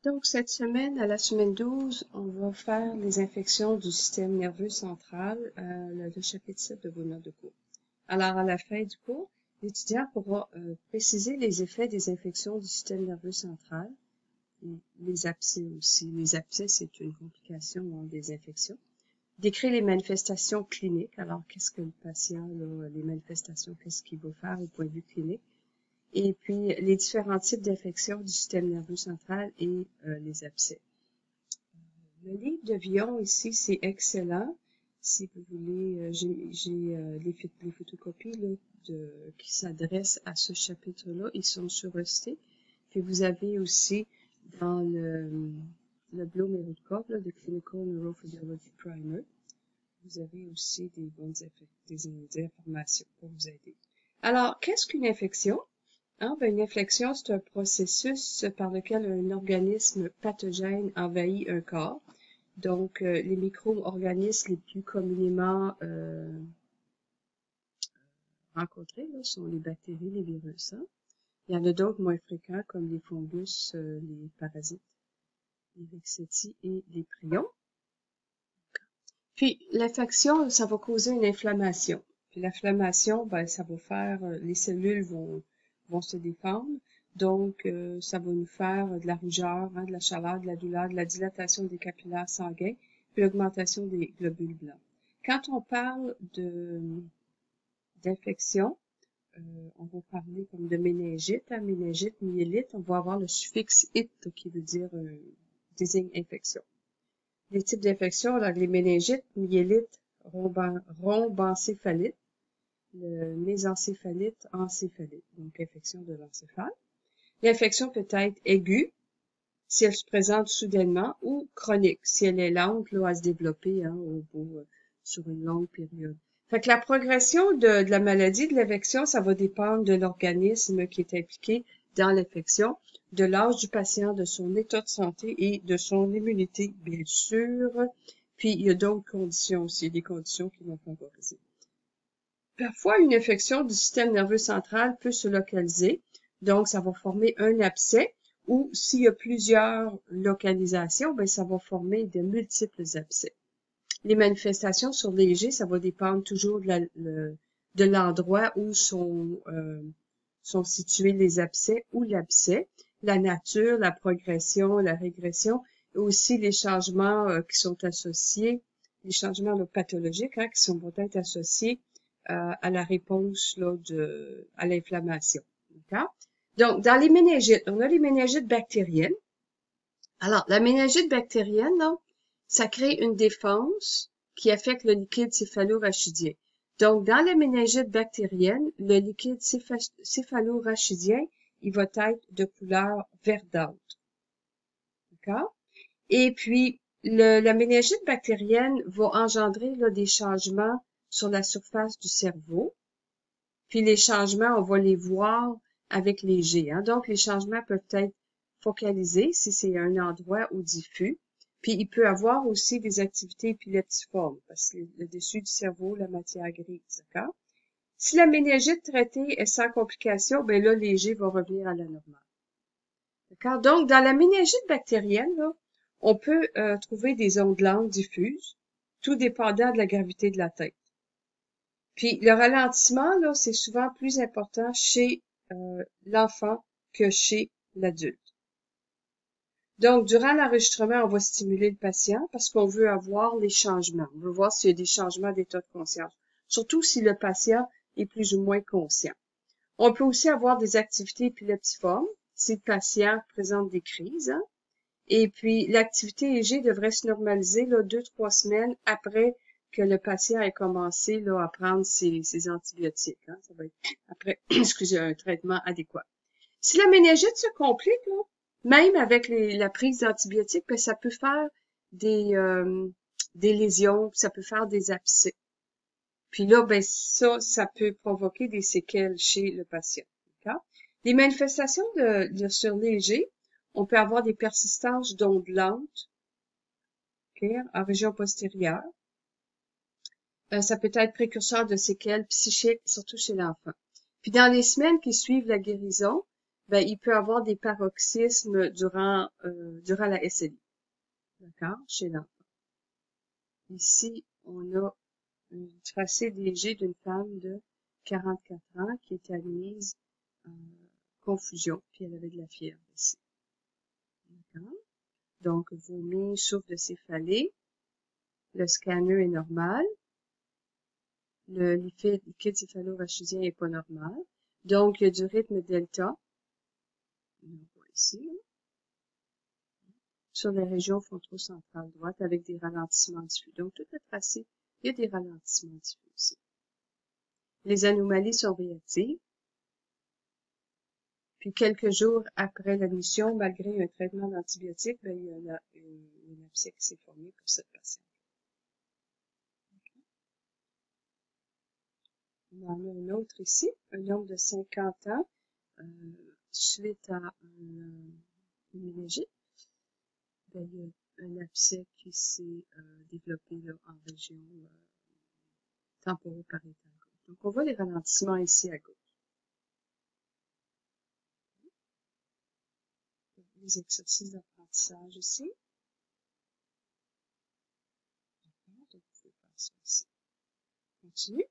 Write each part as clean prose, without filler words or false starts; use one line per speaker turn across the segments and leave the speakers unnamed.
Donc, cette semaine, à la semaine 12, on va faire les infections du système nerveux central, le chapitre 7 de vos notes de cours. Alors, à la fin du cours, l'étudiant pourra préciser les effets des infections du système nerveux central, et les abcès aussi. Les abcès, c'est une complication des infections. Décrire les manifestations cliniques. Alors, qu'est-ce que le patient, là, les manifestations, qu'est-ce qu'il va faire au point de vue clinique? Et puis les différents types d'infections du système nerveux central et les abcès. Le livre de Villon ici, c'est excellent. Si vous voulez, j'ai les photocopies là, qui s'adressent à ce chapitre-là. Ils sont sur le site. Puis vous avez aussi dans le Bloom et Woodcock, le Clinical Neurophysiology Primer, vous avez aussi des bonnes des informations pour vous aider. Alors, qu'est-ce qu'une infection? Une infection, c'est un processus par lequel un organisme pathogène envahit un corps. Donc, les micro-organismes les plus communément rencontrés là, sont les bactéries, les virus. Il y en a d'autres moins fréquents, comme les fungus, les parasites, les vexéties et les prions. Puis, l'infection, ça va causer une inflammation. Puis, l'inflammation, ça va faire, les cellules vont se défendre. Donc, ça va nous faire de la rougeur, de la chaleur, de la douleur, de la dilatation des capillaires sanguins, puis l'augmentation des globules blancs. Quand on parle d'infection, on va parler comme de méningite, méningite, myélite, on va avoir le suffixe « ite » qui veut dire désigne infection. Les types d'infections, les méningites, myélite, rhombencéphalite, le mésencéphalite, encéphalite, donc infection de l'encéphale. L'infection peut être aiguë, si elle se présente soudainement, ou chronique, si elle est lente à se développer sur une longue période. Fait que la progression de la maladie, de l'infection, ça va dépendre de l'organisme qui est impliqué dans l'infection, de l'âge du patient, de son état de santé et de son immunité, bien sûr. Puis, il y a d'autres conditions aussi, des conditions qui vont favoriser. Parfois, une infection du système nerveux central peut se localiser. Donc, ça va former un abcès ou s'il y a plusieurs localisations, ça va former de multiples abcès. Les manifestations sur l'EEG, ça va dépendre toujours de l'endroit où sont situés les abcès ou l'abcès, la nature, la progression, la régression, et aussi les changements qui sont associés, les changements pathologiques qui vont être associés à la réponse à l'inflammation. D'accord? Donc, dans les méningites, on a les méningites bactériennes. Alors, la méningite bactérienne, là, ça crée une défense qui affecte le liquide céphalorachidien. Donc, dans la méningite bactérienne, le liquide céphalorachidien, il va être de couleur verdâtre. D'accord? Et puis, la méningite bactérienne va engendrer des changements sur la surface du cerveau. Puis, les changements, on va les voir avec les G. Donc, les changements peuvent être focalisés si c'est un endroit ou diffus. Puis, il peut avoir aussi des activités épileptiformes, parce que le dessus du cerveau, la matière grise, d'accord? Si la méningite traitée est sans complication, là, les G vont revenir à la normale. D'accord? Donc, dans la méningite bactérienne, là, on peut trouver des ondes lentes diffuses, tout dépendant de la gravité de la tête. Puis, le ralentissement, là, c'est souvent plus important chez l'enfant que chez l'adulte. Donc, durant l'enregistrement, on va stimuler le patient parce qu'on veut avoir les changements. On veut voir s'il y a des changements d'état de conscience, surtout si le patient est plus ou moins conscient. On peut aussi avoir des activités épileptiformes si le patient présente des crises. Et puis, l'activité EEG devrait se normaliser 2-3 semaines après que le patient ait commencé à prendre ses antibiotiques. Ça va être après un traitement adéquat. Si la méningite se complique, même avec la prise d'antibiotiques, ça peut faire des lésions, ça peut faire des abcès. Puis là, ça peut provoquer des séquelles chez le patient. D'accord? Les manifestations sur l'EEG, on peut avoir des persistances d'ondes lentes, en région postérieure. Ça peut être précurseur de séquelles psychiques, surtout chez l'enfant. Puis dans les semaines qui suivent la guérison, ben, il peut avoir des paroxysmes durant la SLI. D'accord? Chez l'enfant. Ici, on a un tracé léger d'une femme de 44 ans qui était admise en confusion, puis elle avait de la fièvre ici. D'accord? Donc, vomi, souffle de céphalée. Le scanner est normal. Le liquide céphalorachidien est pas normal. Donc, il y a du rythme delta. On voit ici, là, sur les régions frontocentrales droite avec des ralentissements diffus. Donc, tout est tracé. Il y a des ralentissements diffus aussi. Les anomalies sont réactives. Puis, quelques jours après l'admission, malgré un traitement d'antibiotiques, ben, il y a une abcès qui s'est formée pour cette patiente. On en a un autre ici, un homme de 50 ans, suite à une méningite. Ben, il y a un abcès qui s'est développé là, en région temporopariétale gauche. Donc, on voit les ralentissements ici à gauche. Les exercices d'apprentissage ici. Donc, vous pouvez faire ça ici. Continue.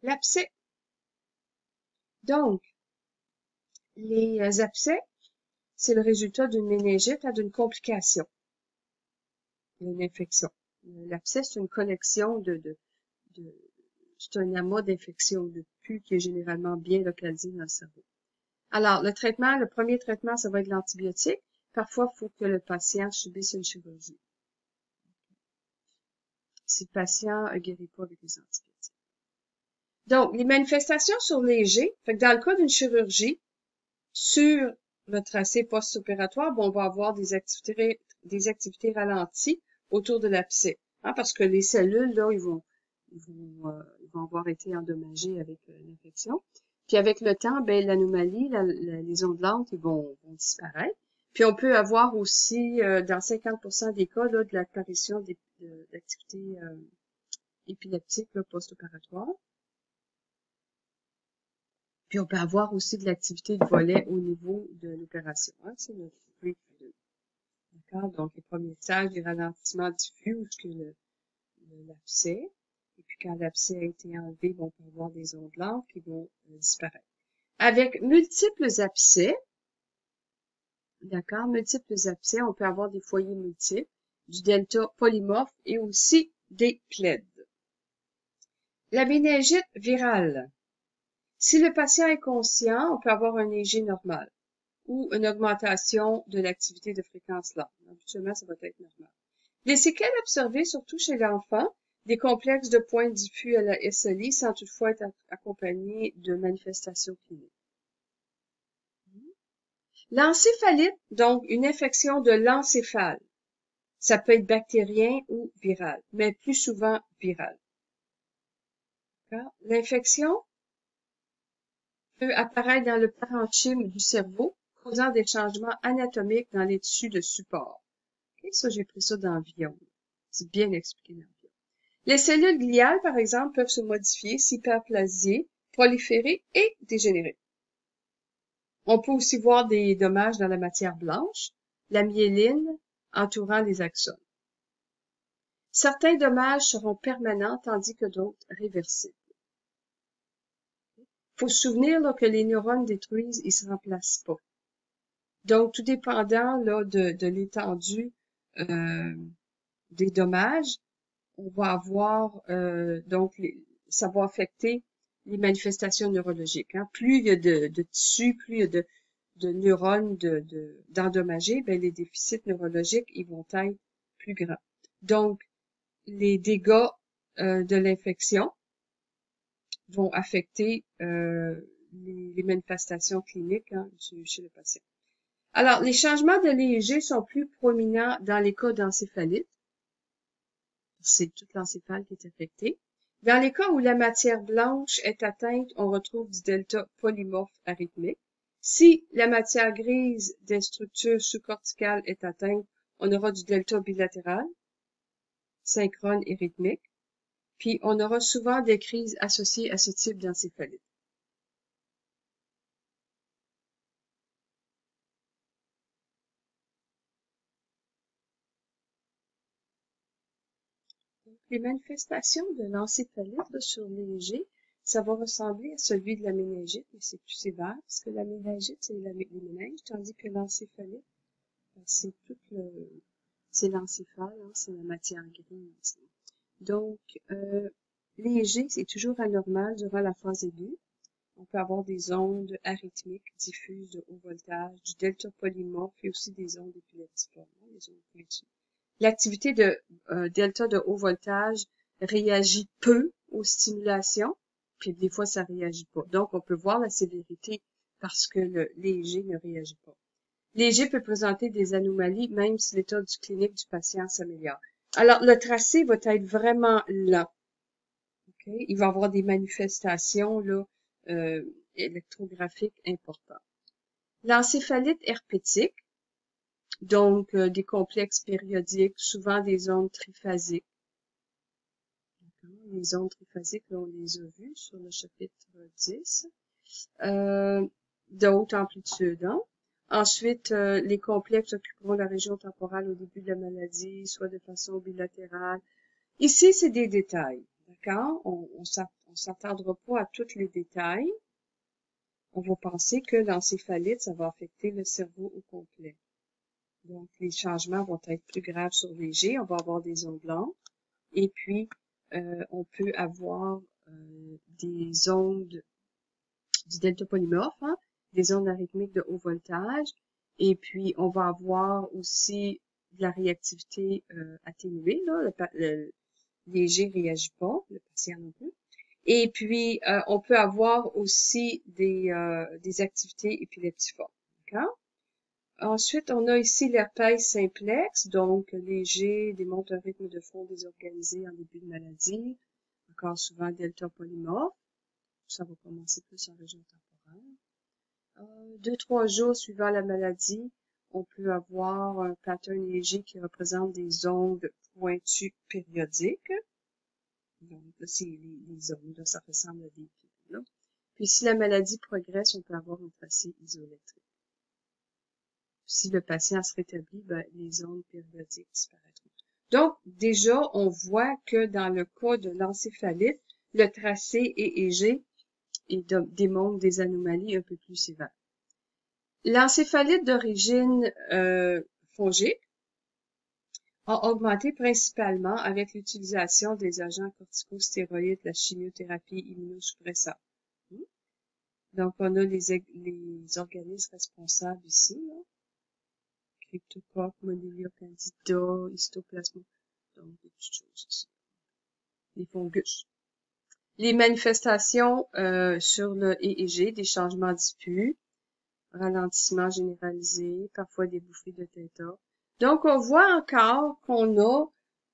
L'abcès. Donc, les abcès, c'est le résultat d'une méningite à d'une complication, d'une infection. L'abcès, c'est une collection c'est un amas d'infections de pus qui est généralement bien localisé dans le cerveau. Alors, le premier traitement, ça va être l'antibiotique. Parfois, il faut que le patient subisse une chirurgie. Si le patient ne guérit pas avec les antibiotiques. Donc, les manifestations sont légères. Fait que dans le cas d'une chirurgie, sur le tracé post-opératoire, bon, on va avoir des activités ralenties autour de l'abcès. Hein, parce que les cellules, là, ils vont avoir été endommagées avec l'infection. Puis avec le temps, ben, l'anomalie, les ondes lentes, ils vont disparaître. Puis on peut avoir aussi, dans 50% des cas, là, de l'apparition d'activités épileptiques post-opératoires. Puis on peut avoir aussi de l'activité de volet au niveau de l'opération. Hein, c'est notre brief 2. D'accord? Donc, les premiers stages, les ralentissements diffus, où que l'abcès. Et puis quand l'abcès a été enlevé, on peut avoir des ondes lentes qui vont disparaître. Avec multiples abcès, d'accord, on peut avoir des foyers multiples, du delta polymorphe et aussi des plaides. La méningite virale. Si le patient est conscient, on peut avoir un EG normal ou une augmentation de l'activité de fréquence lente. Habituellement, ça va être normal. Les séquelles observées, surtout chez l'enfant, des complexes de points diffus à la SLI sans toutefois être accompagnés de manifestations cliniques. L'encéphalite, donc une infection de l'encéphale. Ça peut être bactérien ou viral, mais plus souvent viral. L'infection peut apparaître dans le parenchyme du cerveau, causant des changements anatomiques dans les tissus de support. Okay, ça, j'ai pris ça dans Vion. C'est bien expliqué dans Vion. Les cellules gliales, par exemple, peuvent se modifier, s'hyperplasier, proliférer et dégénérer. On peut aussi voir des dommages dans la matière blanche, la myéline entourant les axones. Certains dommages seront permanents, tandis que d'autres réversibles. Il faut se souvenir là, que les neurones détruisent, ils se remplacent pas. Donc, tout dépendant là, de l'étendue des dommages, on va avoir ça va affecter les manifestations neurologiques. Hein. Plus il y a de tissus, plus il y a de neurones d'endommagés, ben les déficits neurologiques ils vont être plus grands. Donc, les dégâts de l'infection vont affecter les manifestations cliniques hein, chez le patient. Alors, les changements de l'EEG sont plus prominents dans les cas d'encéphalite. C'est toute l'encéphale qui est affectée. Dans les cas où la matière blanche est atteinte, on retrouve du delta polymorphe arythmique. Si la matière grise des structures sous-corticales est atteinte, on aura du delta bilatéral, synchrone et rythmique. Puis, on aura souvent des crises associées à ce type d'encéphalite. Les manifestations de l'encéphalite là, sur l'EEG, ça va ressembler à celui de la méningite, mais c'est plus sévère, parce que la méningite, c'est les méninges, tandis que l'encéphalite, c'est c'est l'encéphale, hein, c'est la matière grise. Donc, l'EEG, c'est toujours anormal durant la phase aiguë. On peut avoir des ondes arythmiques diffuses de haut voltage, du delta polymorphe et aussi des ondes épileptiformes, les ondes pointues. L'activité de delta de haut voltage réagit peu aux stimulations, puis des fois ça réagit pas. Donc on peut voir la sévérité parce que l'EEG ne réagit pas. L'EEG peut présenter des anomalies même si l'état du clinique du patient s'améliore. Alors le tracé va être vraiment lent. Okay? Il va y avoir des manifestations là, électrographiques importantes. L'encéphalite herpétique, donc des complexes périodiques, souvent des ondes triphasiques. Les ondes triphasiques, là, on les a vues sur le chapitre 10. De haute amplitude. Hein? Ensuite, les complexes occuperont la région temporale au début de la maladie, soit de façon bilatérale. Ici, c'est des détails. D'accord? On s'attardera pas à tous les détails. On va penser que l'encéphalite, ça va affecter le cerveau au complet. Donc, les changements vont être plus graves sur l'EEG. On va avoir des ondes blanches. Et puis, on peut avoir des ondes du delta polymorphe, hein, des ondes arythmiques de haut voltage. Et puis, on va avoir aussi de la réactivité atténuée. Là, l'EEG ne réagit pas, le patient non plus. Et puis, on peut avoir aussi des activités épileptiformes. D'accord? Ensuite, on a ici l'herpès simplex, donc léger, démontre un rythme de fond désorganisé en début de maladie, encore souvent delta polymorphe. Ça va commencer plus en région temporale. 2-3 jours suivant la maladie, on peut avoir un pattern léger qui représente des ondes pointues périodiques. Donc, là, c'est les ondes, là, ça ressemble à des piles, là. Puis, si la maladie progresse, on peut avoir un tracé isoélectrique. Si le patient se rétablit, ben, les ondes périodiques disparaîtront. Donc, déjà, on voit que dans le cas de l'encéphalite, le tracé EEG démontre des anomalies un peu plus sévères. L'encéphalite d'origine fongique a augmenté principalement avec l'utilisation des agents corticostéroïdes, la chimiothérapie immunosuppressante. Donc, on a les organismes responsables ici, là. Cryptocoque, Monilium candida, histoplasma, donc des petites choses ici. Les fungus. Les manifestations sur le EEG, des changements diffus, ralentissement généralisé, parfois des bouffées de θ. Donc, on voit encore qu'on a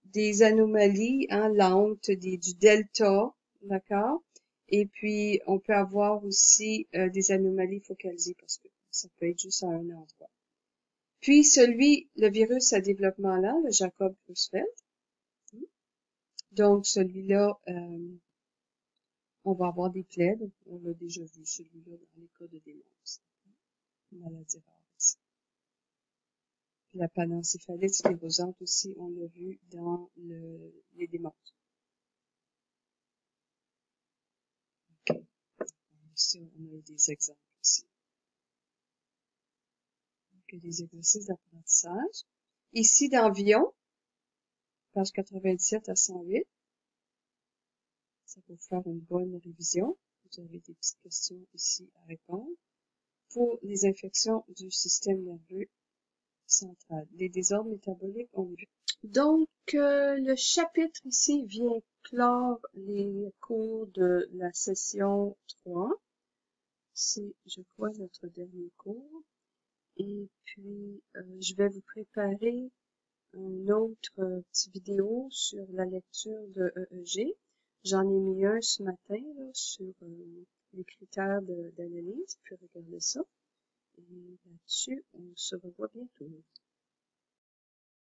des anomalies lentes, du delta, d'accord? Et puis, on peut avoir aussi des anomalies focalisées parce que ça peut être juste à un endroit. Puis, le virus à développement lent, le Jacob-Creutzfeldt. Donc, celui-là, on va avoir des plaies. On l'a déjà vu, celui-là, dans les cas de démence. Maladie rare ici. Puis la panencéphalite sclérosante aussi, on l'a vu dans les démences. OK. Ici, on a des exemples ici. Donc, des exercices d'apprentissage. Ici, dans Vion, page 97 à 108. Ça va vous faire une bonne révision. Vous avez des petites questions ici à répondre. Pour les infections du système nerveux central. Les désordres métaboliques, on vu. Donc, le chapitre ici vient clore les cours de la session 3. C'est, je crois, notre dernier cours. Et puis, je vais vous préparer une autre petite vidéo sur la lecture de EEG. J'en ai mis un ce matin là, sur les critères d'analyse. Puis regardez ça. Et là-dessus, on se revoit bientôt.